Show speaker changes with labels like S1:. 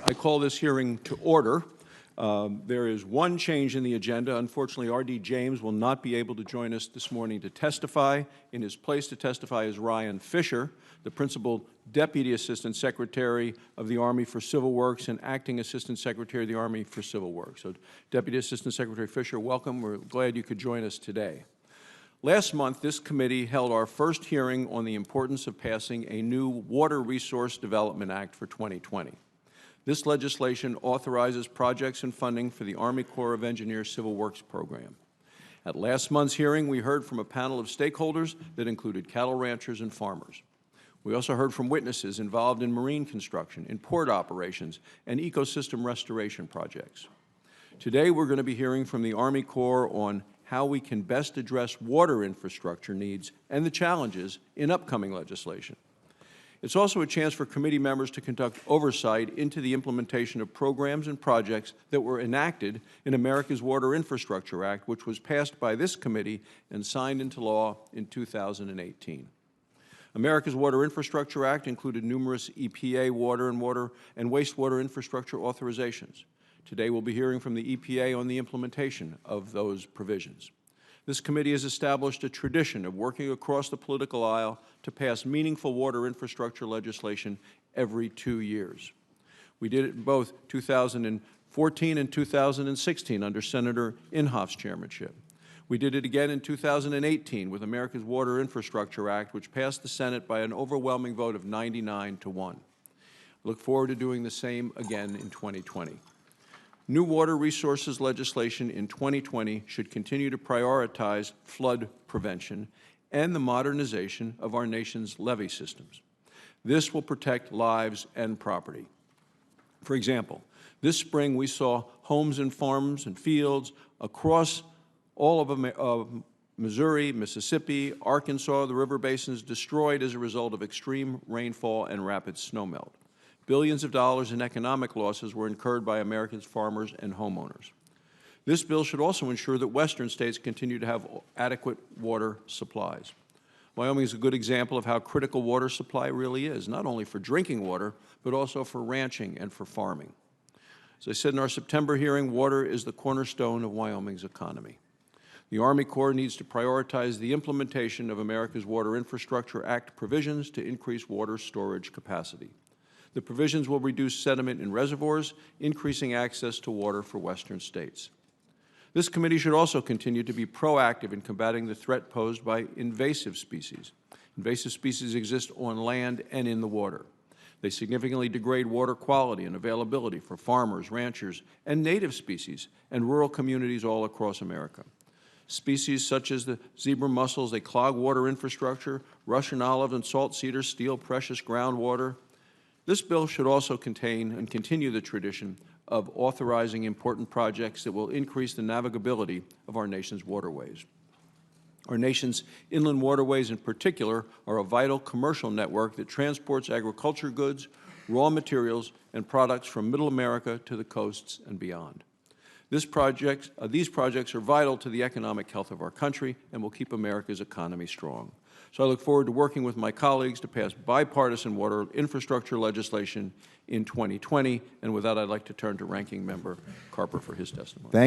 S1: I call this hearing to order. There is one change in the agenda. Unfortunately, R.D. James will not be able to join us this morning to testify. In his place to testify is Ryan Fisher, the Principal Deputy Assistant Secretary of the Army for Civil Works and Acting Assistant Secretary of the Army for Civil Works. So, Deputy Assistant Secretary Fisher, welcome. We're glad you could join us today. Last month, this committee held our first hearing on the importance of passing a new Water Resource Development Act for 2020. This legislation authorizes projects and funding for the Army Corps of Engineers Civil Works program. At last month's hearing, we heard from a panel of stakeholders that included cattle ranchers and farmers. We also heard from witnesses involved in marine construction, in port operations, and ecosystem restoration projects. Today, we're going to be hearing from the Army Corps on how we can best address water infrastructure needs and the challenges in upcoming legislation. It's also a chance for committee members to conduct oversight into the implementation of programs and projects that were enacted in America's Water Infrastructure Act, which was passed by this committee and signed into law in 2018. America's Water Infrastructure Act included numerous EPA water and wastewater infrastructure authorizations. Today we'll be hearing from the EPA on the implementation of those provisions. This committee has established a tradition of working across the political aisle to pass meaningful water infrastructure legislation every 2 years. We did it in both 2014 and 2016 under Senator Inhofe's chairmanship. We did it again in 2018 with America's Water Infrastructure Act, which passed the Senate by an overwhelming vote of 99-1. I look forward to doing the same again in 2020. New water resources legislation in 2020 should continue to prioritize flood prevention and the modernization of our nation's levee systems. This will protect lives and property. For example, this spring we saw homes and farms and fields across all of Missouri, Mississippi, Arkansas, the river basins destroyed as a result of extreme rainfall and rapid snowmelt. Billions of dollars in economic losses were incurred by America's farmers and homeowners. This bill should also ensure that western states continue to have adequate water supplies. Wyoming is a good example of how critical water supply really is, not only for drinking water, but also for ranching and for farming. As I said in our September hearing, water is the cornerstone of Wyoming's economy. The Army Corps needs to prioritize the implementation of America's Water Infrastructure Act provisions to increase water storage capacity. The provisions will reduce sediment in reservoirs, increasing access to water for western states. This committee should also continue to be proactive in combating the threat posed by invasive species. Invasive species exist on land and in the water. They significantly degrade water quality and availability for farmers, ranchers, and native species and rural communities all across America. Species such as the zebra mussels, they clog water infrastructure. Russian olive and salt cedar steal precious groundwater. This bill should also contain and continue the tradition of authorizing important projects that will increase the navigability of our nation's waterways. Our nation's inland waterways in particular are a vital commercial network that transports agriculture goods, raw materials, and products from Middle America to the coasts and beyond. These projects are vital to the economic health of our country and will keep America's economy strong. So I look forward to working with my colleagues to pass bipartisan water infrastructure legislation in 2020. And with that, I'd like to turn to Ranking Member Carper for his testimony.